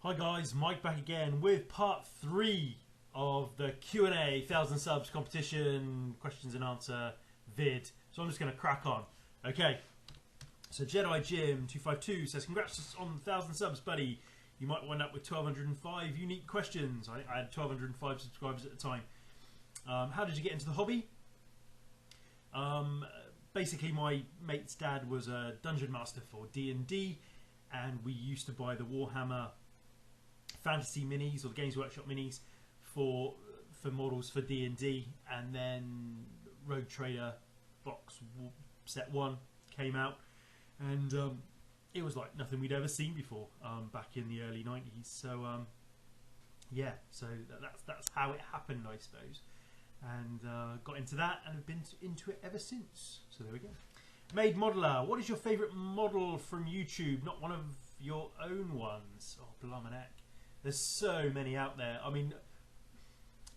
Hi guys, Mike back again with part 3 of the Q&A 1000 subs competition questions and answer vid. So I'm just going to crack on. Okay, so Jedi Jim 252 says, congrats on 1000 subs, buddy. You might wind up with 1205 unique questions. I had 1205 subscribers at the time. How did you get into the hobby? Basically my mate's dad was a dungeon master for D&D, and we used to buy the Warhammer Fantasy minis or the Games Workshop minis for models for D&D, and then Rogue Trader box set 1 came out, and it was like nothing we'd ever seen before back in the early 90s. So yeah, so that's how it happened, I suppose, and got into that and have been into it ever since. So there we go. Made Modeler, what is your favourite model from YouTube? Not one of your own ones. Oh, blimey heck. There's so many out there. I mean,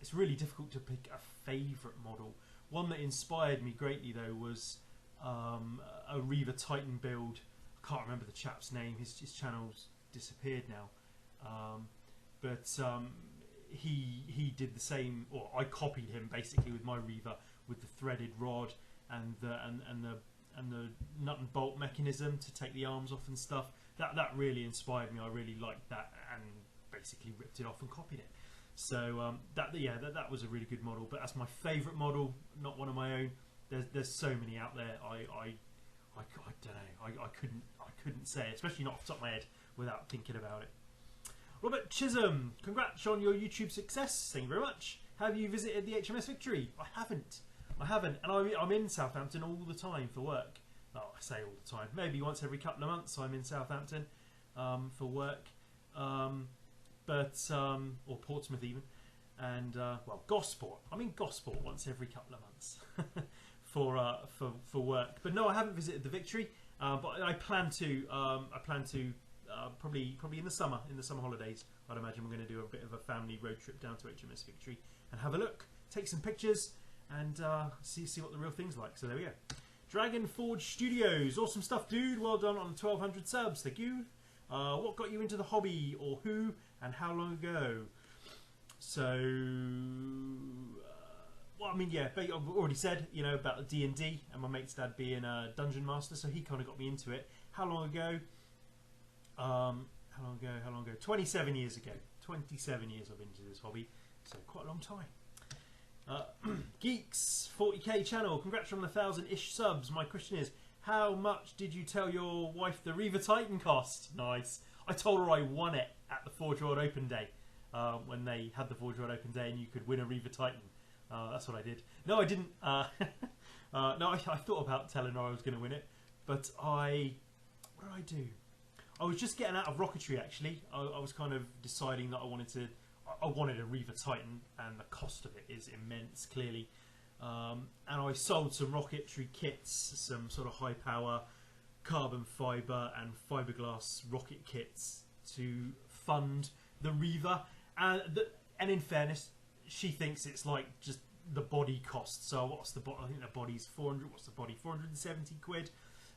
it's really difficult to pick a favourite model. One that inspired me greatly, though, was a Reaver Titan build. I can't remember the chap's name. His channel's disappeared now. But he did the same, or I copied him basically with my Reaver, with the threaded rod and the nut and bolt mechanism to take the arms off and stuff. That really inspired me. I really liked that and basically ripped it off and copied it. So that was a really good model. But that's my favourite model, not one of my own. There's so many out there. I don't know. I couldn't say, especially not off the top of my head without thinking about it. Robert Chisholm, congrats on your YouTube success. Thank you very much. Have you visited the HMS Victory? I haven't, and I'm in Southampton all the time for work. Oh, I say all the time. Maybe once every couple of months I'm in Southampton for work, or Portsmouth even, and well, Gosport. I'm in Gosport once every couple of months for work. But no, I haven't visited the Victory, but I plan to. Probably in the summer holidays. I'd imagine we're going to do a bit of a family road trip down to HMS Victory and have a look, take some pictures, and see what the real thing's like. So there we go. Dragon Forge Studios, awesome stuff, dude. Well done on 1200 subs. Thank you. What got you into the hobby, or who and how long ago? So, well, I mean, yeah, I've already said, you know, about the D&D and my mate's dad being a dungeon master, so he kind of got me into it. How long ago? How long ago? 27 years ago. 27 years I've been into this hobby, so quite a long time. Geeks 40k channel, congrats on the 1000-ish subs. My question is, how much did you tell your wife the Reaver Titan cost? Nice. I told her I won it at the Forge World Open Day, when they had the Forge World Open Day and you could win a Reaver Titan. That's what I did. No, I didn't. No, I thought about telling her I was going to win it, but what did I do? I was just getting out of rocketry, actually. I was kind of deciding that I wanted a Reaver Titan, and the cost of it is immense, clearly. And I sold some rocketry kits, some sort of high power carbon fibre and fiberglass rocket kits to fund the Reaver. And in fairness, she thinks it's like just the body cost. So what's the body? I think the body's 400. What's the body? 470 quid.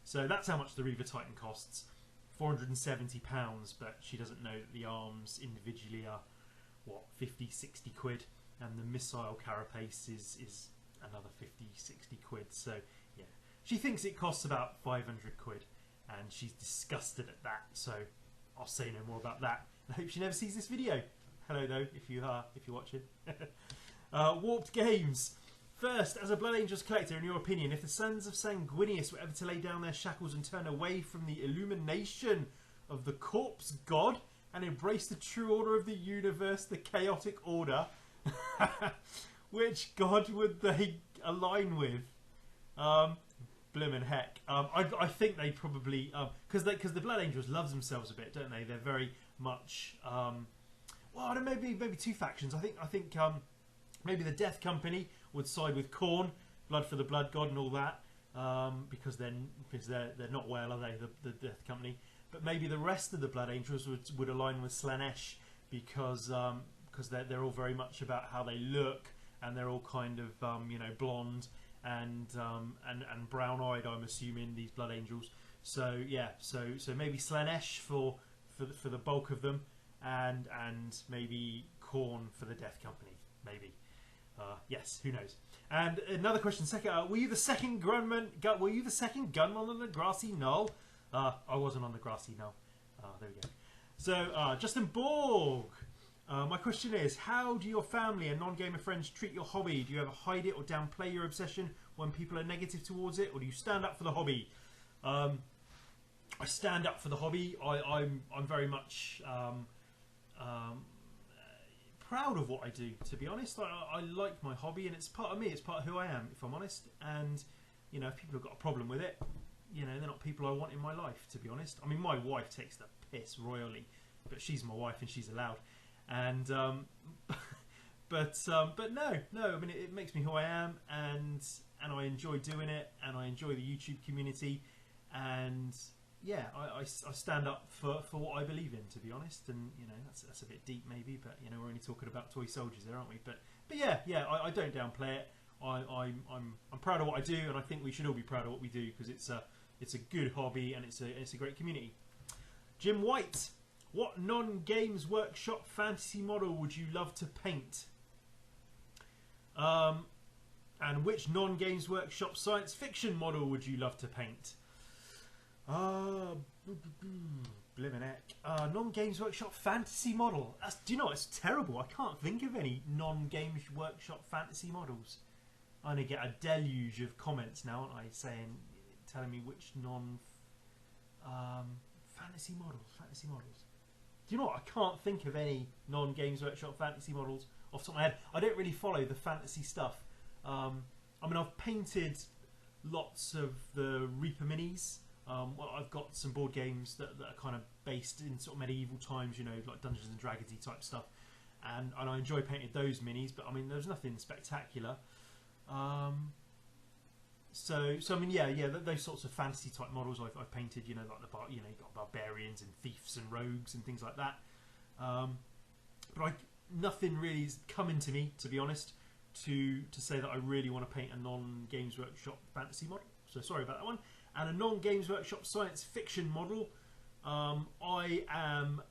So that's how much the Reaver Titan costs. £470, but she doesn't know that the arms individually are what, 50-60 quid, and the missile carapace is another 50-60 quid. So yeah, she thinks it costs about 500 quid, and she's disgusted at that. So I'll say no more about that. I hope she never sees this video. Hello though, if you're watching. Warped Games. First, as a Blood Angels collector, in your opinion, if the sons of Sanguineus were ever to lay down their shackles and turn away from the illumination of the corpse god and embrace the true order of the universe, the chaotic order, which god would they align with? Blimmin' heck. I think they probably, because the Blood Angels love themselves a bit, don't they? They're very much, well, I don't know, maybe two factions. I think maybe the Death Company would side with Khorne, Blood for the Blood God and all that, because they're not well, are they? The Death Company, but maybe the rest of the Blood Angels would align with Slaanesh, because they're all very much about how they look, and they're all kind of you know, blonde and brown-eyed. I'm assuming these Blood Angels. So yeah, so maybe Slaanesh for the bulk of them, and maybe Korn for the Death Company, maybe. Yes, who knows? And another question. Second, were you the second gunman? Were you the second gunman on the grassy knoll? I wasn't on the grassy knoll. There we go. So, Justin Borg. My question is, how do your family and non-gamer friends treat your hobby? Do you ever hide it or downplay your obsession when people are negative towards it, or do you stand up for the hobby? I stand up for the hobby. I'm very much proud of what I do, to be honest. I like my hobby, and it's part of me. It's part of who I am, if I'm honest. And you know, if people have got a problem with it, you know, they're not people I want in my life, to be honest. I mean, my wife takes the piss royally, but she's my wife and she's allowed. And but no. I mean, it makes me who I am, and I enjoy doing it, and I enjoy the YouTube community, and yeah, I stand up for what I believe in, to be honest. And you know, that's a bit deep maybe, but you know, we're only talking about toy soldiers there, aren't we? But yeah, I don't downplay it. I'm proud of what I do, and I think we should all be proud of what we do, because it's a good hobby, and it's a great community. Jim White. What non-Games Workshop fantasy model would you love to paint? And which non-Games Workshop science fiction model would you love to paint? Blimmin' heck. Non-Games Workshop fantasy model. Do you know what? It's terrible. I can't think of any non-Games Workshop fantasy models. I'm going to get a deluge of comments now, aren't I? Telling me which fantasy models. Do you know what? I can't think of any non-Games Workshop fantasy models off the top of my head. I don't really follow the fantasy stuff. I mean, I've painted lots of the Reaper minis. Well, I've got some board games that are kind of based in sort of medieval times, you know, like Dungeons and Dragons-y type stuff. And I enjoy painting those minis, but I mean, there's nothing spectacular. So I mean, yeah, those sorts of fantasy type models I've painted, you know, like you've got barbarians and thieves and rogues and things like that. But nothing really is coming to me, to be honest, to say that I really want to paint a non-Games Workshop fantasy model. So sorry about that one. And a non-Games Workshop science fiction model. I am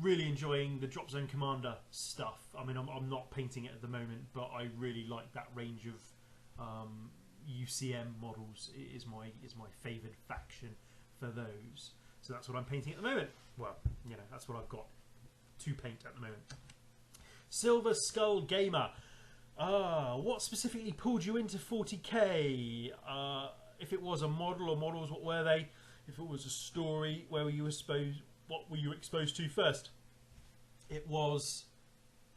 really enjoying the Drop Zone Commander stuff. I mean, I'm not painting it at the moment, but I really like that range of UCM models. Is my favoured faction for those. So that's what I'm painting at the moment. Well, you know, that's what I've got to paint at the moment. Silver Skull Gamer. What specifically pulled you into 40k? If it was a model or models, what were they? If it was a story, what were you exposed to first? It was,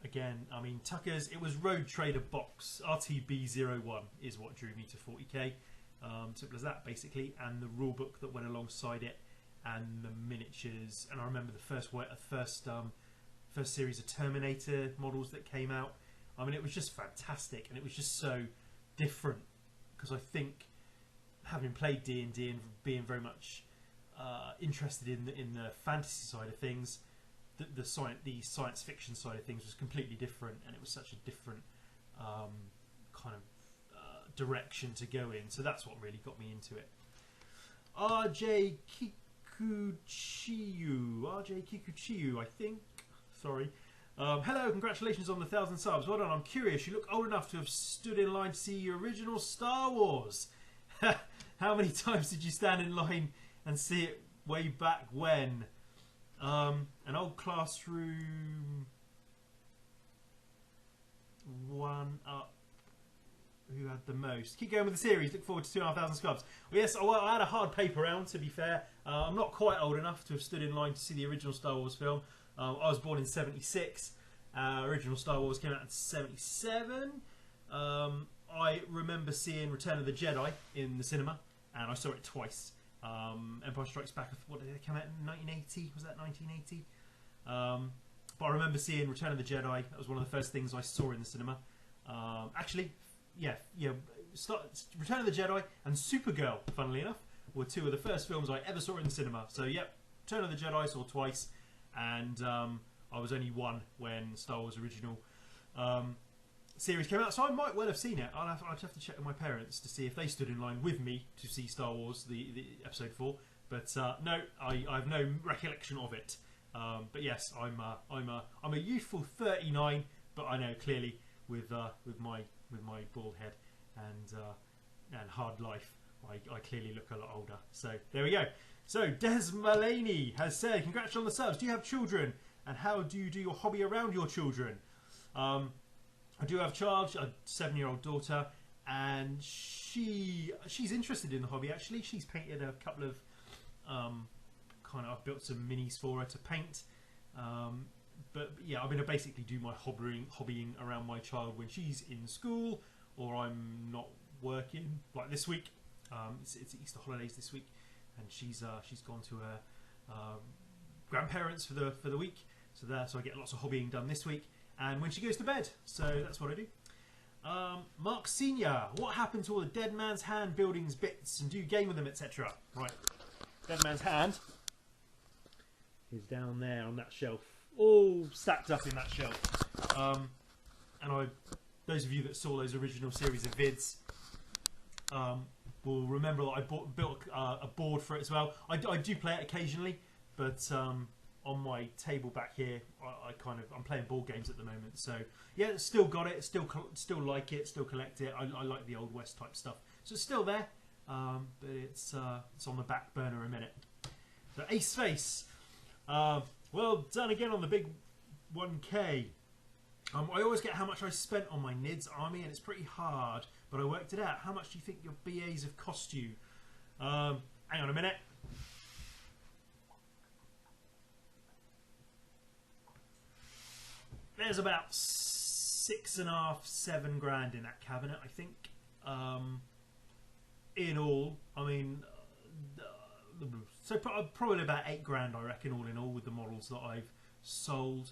again, I mean, Tucker's, it was Road Trader Box. RTB01 is what drew me to 40k. Simple as that, basically. And the rule book that went alongside it, and the miniatures. And I remember the first series of Terminator models that came out. I mean, it was just fantastic, and it was just so different, because I think, having played D&D and being very much interested in the fantasy side of things, the science fiction side of things was completely different, and it was such a different kind of direction to go in. So that's what really got me into it. RJ Kikuchi, I think. Sorry. Hello, congratulations on the 1,000 subs. Well done. I'm curious. You look old enough to have stood in line to see your original Star Wars. How many times did you stand in line and see it way back when? An old classroom. One up. Who had the most? Keep going with the series. Look forward to 2,500 subs. Well, yes, well, I had a hard paper round, to be fair. I'm not quite old enough to have stood in line to see the original Star Wars film. I was born in '76. Original Star Wars came out in '77. I remember seeing Return of the Jedi in the cinema, and I saw it twice. Empire Strikes Back, what did it come out in 1980? Was that 1980? But I remember seeing Return of the Jedi. That was one of the first things I saw in the cinema. Actually, Return of the Jedi and Supergirl, funnily enough, were two of the first films I ever saw in the cinema. So, yep, Return of the Jedi I saw twice, and I was only one when Star Wars original series came out, so I might well have seen it. I'd have to check with my parents to see if they stood in line with me to see Star Wars, the episode 4. But no, I have no recollection of it. But yes, I'm a youthful 39, but I know clearly with my bald head and hard life, I clearly look a lot older. So there we go. So Des Mulaney has said, "Congrats on the subs. Do you have children? And how do you do your hobby around your children?" I do have a child, a 7-year-old daughter, and she's interested in the hobby. Actually, she's painted a couple of I've built some minis for her to paint. But yeah, I mean, I basically do my hobbying around my child when she's in school or I'm not working. Like this week, it's Easter holidays this week, and she's gone to her grandparents for the week. So I get lots of hobbying done this week, and when she goes to bed. So that's what I do. Mark Senior, what happened to all the Dead Man's Hand buildings bits, and do you game with them, etc.? Right, Dead Man's Hand is down there on that shelf, all stacked up in that shelf. And those of you that saw those original series of vids will remember that I built a board for it as well. I do play it occasionally, but on my table back here, I'm playing board games at the moment. So yeah, still got it, still like it, still collect it. I like the Old West type stuff, so it's still there, but it's on the back burner a minute. So Ace Face, well done again on the big 1K. I always get how much I spent on my NIDS army, and it's pretty hard, but I worked it out. How much do you think your BAs have cost you? Hang on a minute. There's about 6.5, 7 grand in that cabinet, I think. In all, I mean, so probably about 8 grand, I reckon, all in all, with the models that I've sold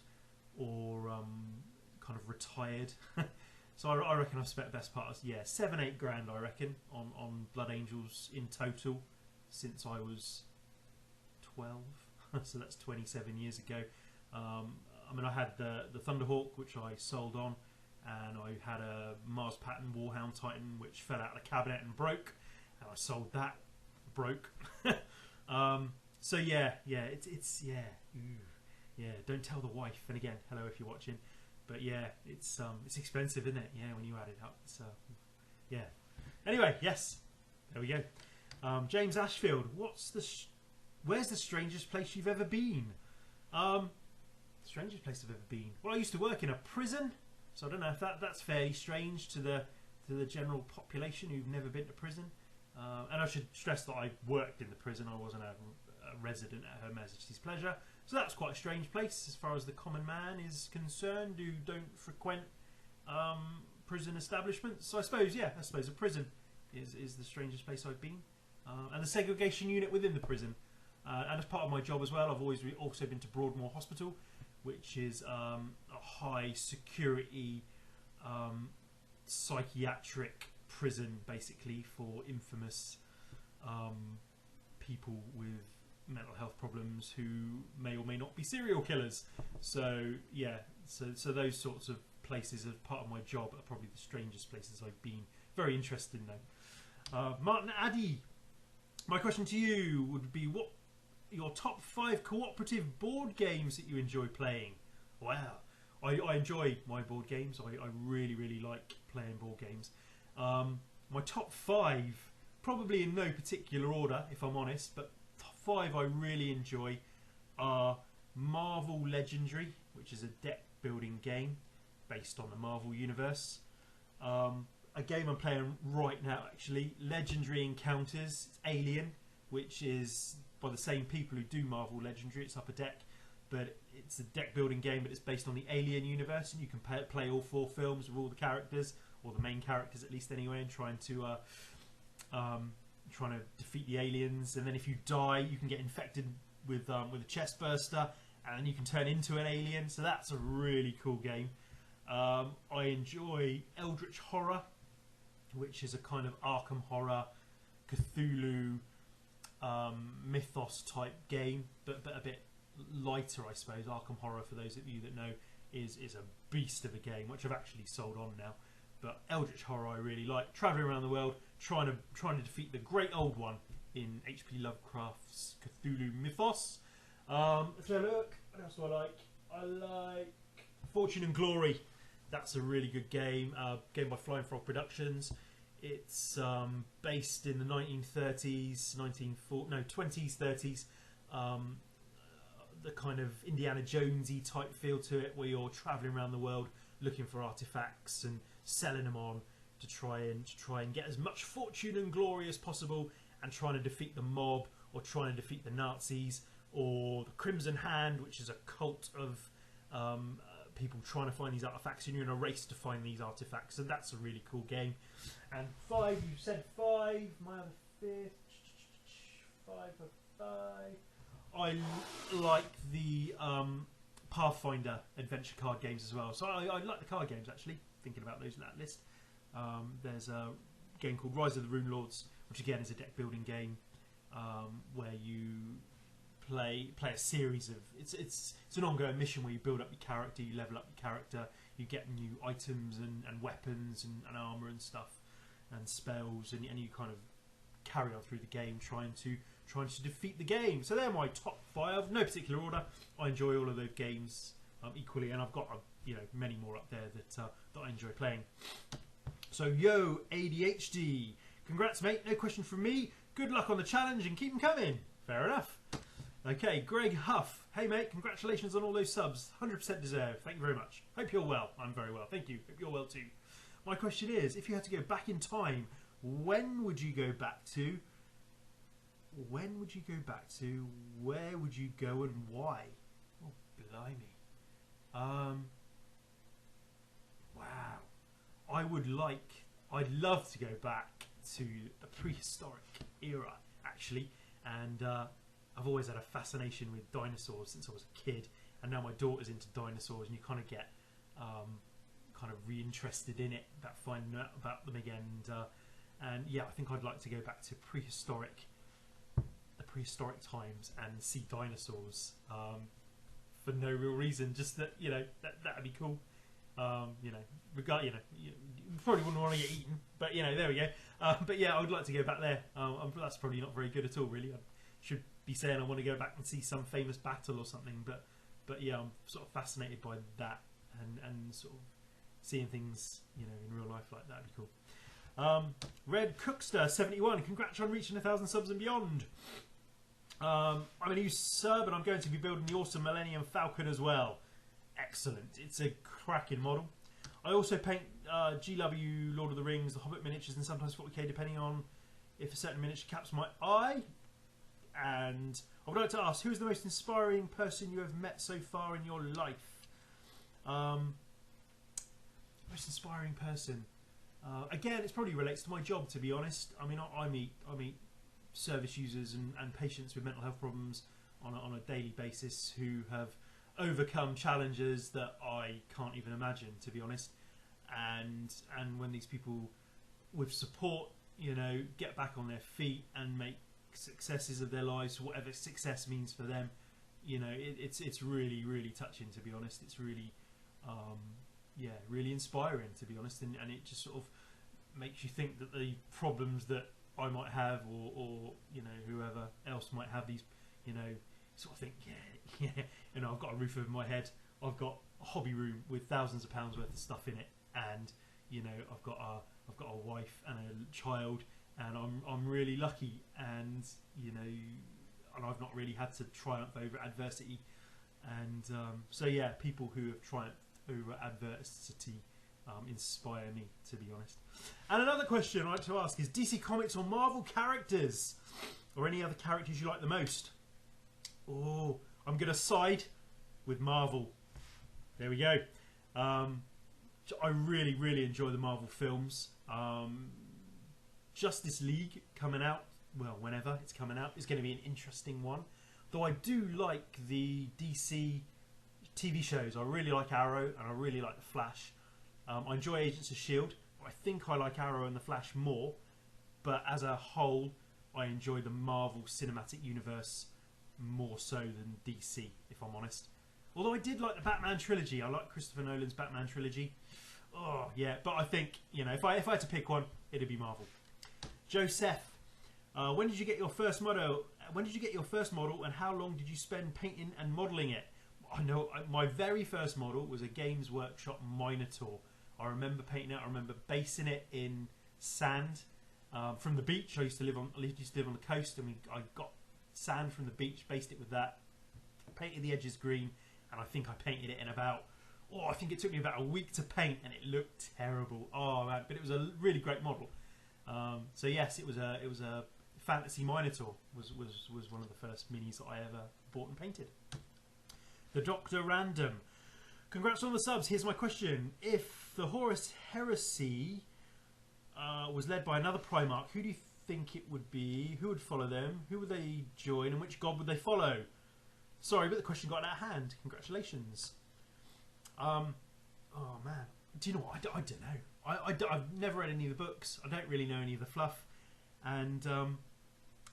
or kind of retired. So I reckon I've spent the best part of 7-8 grand, I reckon, on Blood Angels in total since I was 12. So that's 27 years ago. I mean, I had the Thunderhawk, which I sold on, and I had a Mars Pattern Warhound Titan, which fell out of the cabinet and broke, and I sold that, broke. So yeah, don't tell the wife. And again, hello if you're watching. But yeah, it's expensive, isn't it? Yeah, when you add it up. So yeah. Anyway, yes, there we go. James Ashfield, where's the strangest place you've ever been? Strangest place I've ever been. Well, I used to work in a prison, so I don't know if that's fairly strange to the general population who've never been to prison. And I should stress that I worked in the prison. I wasn't a resident at Her Majesty's Pleasure, so that's quite a strange place as far as the common man is concerned, who don't frequent prison establishments. So I suppose a prison is the strangest place I've been, and the segregation unit within the prison. And as part of my job as well, I've also been to Broadmoor Hospital, which is a high security psychiatric prison, basically, for infamous people with mental health problems who may or may not be serial killers. So yeah, so those sorts of places as part of my job are probably the strangest places I've been. Very interesting though. Martin Addy, my question to you would be, what your top 5 cooperative board games that you enjoy playing? Wow, I enjoy my board games. I really like playing board games. My top 5, probably in no particular order, if I'm honest, but top 5 I really enjoy are Marvel Legendary, which is a deck building game based on the Marvel universe. A game I'm playing right now, actually, Legendary Encounters. It's Alien, which is by the same people who do Marvel Legendary. It's Upper Deck, but it's a deck building game, but it's based on the Alien universe, and you can play all 4 films with all the characters, or the main characters at least anyway, and trying to defeat the aliens. And then if you die, you can get infected with a chest burster, and then you can turn into an alien. So that's a really cool game. I enjoy Eldritch Horror, which is a kind of Arkham Horror, Cthulhu, mythos type game, but a bit lighter, I suppose. Arkham Horror, for those of you that know, is a beast of a game, which I've actually sold on now. But Eldritch Horror I really like. Travelling around the world, trying to defeat the Great Old One in H.P. Lovecraft's Cthulhu mythos. Let's have a look. What else do I like? I like Fortune and Glory. That's a really good game. Game by Flying Frog Productions. It's based in the 1930s, 20s, 30s. The kind of Indiana Jonesy type feel to it, where you're travelling around the world looking for artifacts and selling them on to try and get as much fortune and glory as possible, and trying to defeat the mob, or trying to defeat the Nazis, or the Crimson Hand, which is a cult of people trying to find these artifacts, and you're in a race to find these artifacts, and that's a really cool game. And 5, you said 5, my other 5th, 5 of 5. I like the Pathfinder adventure card games as well. So I like the card games, actually, thinking about those in that list. There's a game called Rise of the Rune Lords, which again is a deck building game where you play a series of it's an ongoing mission where you build up your character, you level up your character, you get new items and weapons and armor and stuff and spells, and you kind of carry on through the game trying to defeat the game. So they're my top 5, no particular order. I enjoy all of those games equally, and I've got many more up there that I enjoy playing. So yo ADHD, congrats mate, no question from me, good luck on the challenge and keep them coming. Fair enough. Okay, Greg Huff, hey mate, congratulations on all those subs, 100% deserved, thank you very much. Hope you're well. I'm very well, thank you. Hope you're well too. My question is, if you had to go back in time, when would you go back to? When would you go back to? Where would you go and why? Oh, blimey. Wow. I'd love to go back to the prehistoric era, actually. And I've always had a fascination with dinosaurs since I was a kid. And now my daughter's into dinosaurs, and you kind of get kind of reinterested in it, about finding out about them again. And yeah, I think I'd like to go back to prehistoric times and see dinosaurs for no real reason, just that that'd be cool. You probably wouldn't want to get eaten, but there we go. But yeah, I would like to go back there. That's probably not very good at all, really. I should be saying I want to go back and see some famous battle or something, but yeah, I'm sort of fascinated by that and sort of seeing things in real life like that would be cool. Red Cookster 71, congrats on reaching 1,000 subs and beyond. I'm a new sub, and I'm going to be building the awesome Millennium Falcon as well. Excellent, it's a cracking model. I also paint GW, Lord of the Rings, the Hobbit miniatures, and sometimes 40k depending on if a certain miniature caps my eye. And I would like to ask, who is the most inspiring person you have met so far in your life? Most inspiring person. Again, it probably relates to my job, to be honest. I mean, I meet service users and patients with mental health problems on a daily basis who have overcome challenges that I can't even imagine, to be honest. And when these people with support, get back on their feet and make successes of their lives, whatever success means for them, it's really, really touching, to be honest. It's really really inspiring, to be honest, and it just sort of makes you think that the problems that I might have or whoever else might have, these sort of think I've got a roof over my head, I've got a hobby room with thousands of pounds worth of stuff in it, and I've got a wife and a child, and I'm really lucky, and and I've not really had to triumph over adversity, and so yeah, people who have triumphed over adversity inspire me, to be honest. And another question I'd like to ask is, DC Comics or Marvel characters, or any other characters you like the most? Oh, I'm going to side with Marvel. There we go. I really, really enjoy the Marvel films. Justice League coming out, well, whenever it's coming out, is going to be an interesting one. Though I do like the DC TV shows. I really like Arrow and I really like The Flash. I enjoy Agents of S.H.I.E.L.D. I think I like Arrow and The Flash more, but as a whole I enjoy the Marvel Cinematic Universe more so than DC, if I'm honest. Although I did like the Batman trilogy. I like Christopher Nolan's Batman trilogy. Oh yeah, but I think if I had to pick one, it'd be Marvel. Joseph, When did you get your first model? When did you get your first model, and how long did you spend painting and modelling it? I know my very first model was a Games Workshop Minotaur. I remember painting it. I remember basing it in sand from the beach. I used to live on the coast, and I got sand from the beach, based it with that, painted the edges green, and I think I painted it in about. I think it took me about a week to paint, and it looked terrible. Oh man, but it was a really great model. So yes, it was a Fantasy Minotaur. Was one of the first minis that I ever bought and painted. The Doctor Random. Congrats on the subs. Here's my question: if the Horus Heresy was led by another Primarch, who do you think it would be? Who would follow them? Who would they join? And which god would they follow? Sorry, but the question got out of hand. Congratulations. Oh man, do you know what? I don't know. I've never read any of the books. I don't really know any of the fluff, and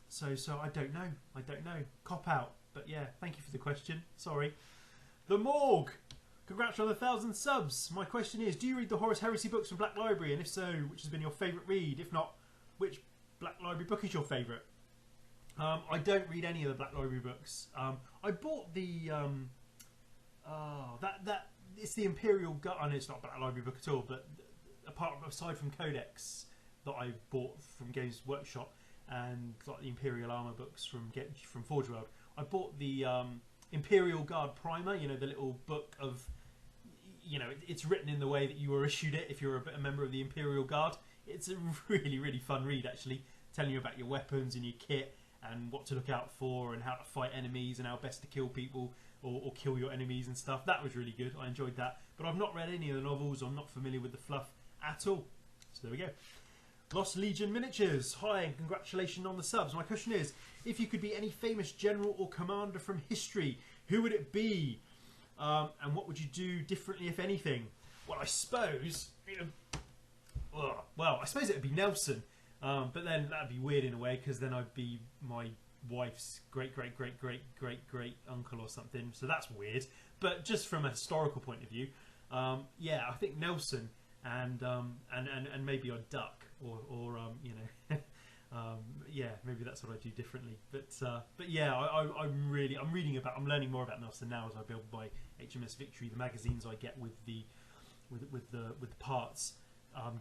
so I don't know. I don't know. Cop out. But yeah, thank you for the question. Sorry. The Morgue. Congrats on 1,000 subs. My question is: do you read the Horus Heresy books from Black Library? And if so, which has been your favourite read? If not, which Black Library book is your favourite? I don't read any of the Black Library books. I bought the it's the Imperial Guard. I know it's not a Black Library book at all, but aside from Codex that I bought from Games Workshop and like the Imperial Armour books from Forge World, I bought the Imperial Guard Primer. You know, the little book of, you know, it's written in the way that you were issued it if you're a member of the Imperial Guard. It's a really, really fun read, actually, telling you about your weapons and your kit and what to look out for and how to fight enemies and how best to kill people or kill your enemies and stuff. That was really good. I enjoyed that. But I've not read any of the novels. I'm not familiar with the fluff at all. So there we go. Lost Legion Miniatures. Hi, and congratulations on the subs. My question is, if you could be any famous general or commander from history, who would it be? And what would you do differently, if anything? Well, I suppose... I suppose it would be Nelson. But then that'd be weird in a way, because then I'd be my wife's great uncle or something. So that's weird. But just from a historical point of view, yeah, I think Nelson and maybe I'd duck or you know, yeah, maybe that's what I do differently. But yeah, I'm learning more about Nelson now as I build my HMS Victory. The magazines I get with the parts.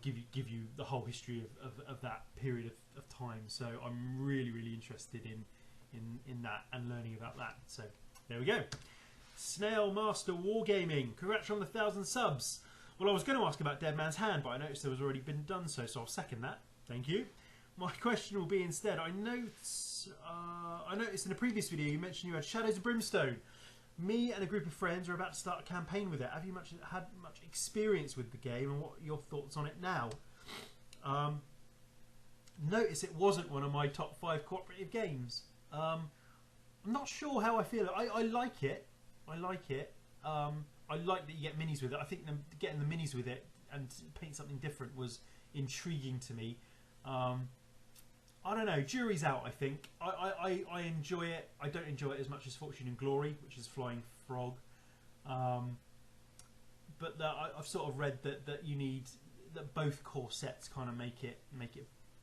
Give you the whole history of that period of time. So I'm really interested in that and learning about that. So there we go. Snail Master Wargaming. Congrats on the 1,000 subs. Well, I was going to ask about Dead Man's Hand, but I noticed there was already been done so I'll second that. Thank you. My question will be instead, I noticed in a previous video you mentioned you had Shadows of Brimstone. Me and a group of friends are about to start a campaign with it. Have you had much experience with the game, and what are your thoughts on it now? Notice it wasn't one of my top 5 cooperative games. I'm not sure how I feel. I like it. I like it. I like that you get minis with it. I think getting the minis with it and paint something different was intriguing to me. I don't know, jury's out, I think. I enjoy it. I don't enjoy it as much as Fortune and Glory, which is Flying Frog. But I've sort of read that you need that both core sets kind of make it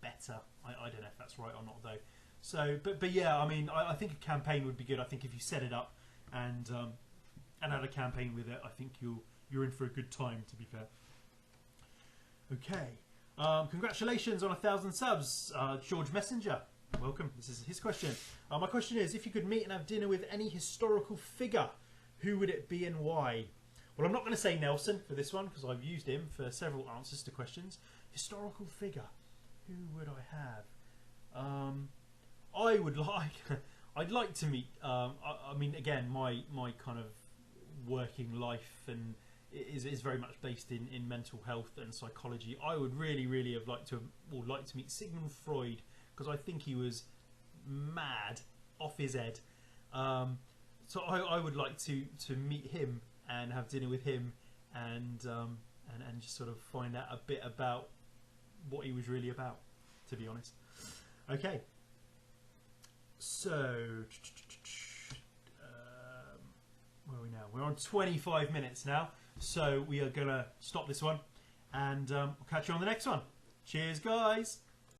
better. I don't know if that's right or not though. So, but yeah, I mean, I think a campaign would be good. I think if you set it up and had a campaign with it, I think you're in for a good time, to be fair. Okay. Congratulations on 1,000 subs, George Messenger. Welcome. This is his question. My question is, if you could meet and have dinner with any historical figure, who would it be and why? Well, I'm not going to say Nelson for this one because I've used him for several answers to questions. Historical figure, who would I have? I would like, I'd like to meet. I mean, again, my kind of working life and is very much based in mental health and psychology. I would really have liked to meet Sigmund Freud, because I think he was mad off his head. So I would like to meet him and have dinner with him and just sort of find out a bit about what he was really about, to be honest. Okay, so where are we now? We're on 25 minutes now. So we are going to stop this one and we'll catch you on the next one. Cheers, guys.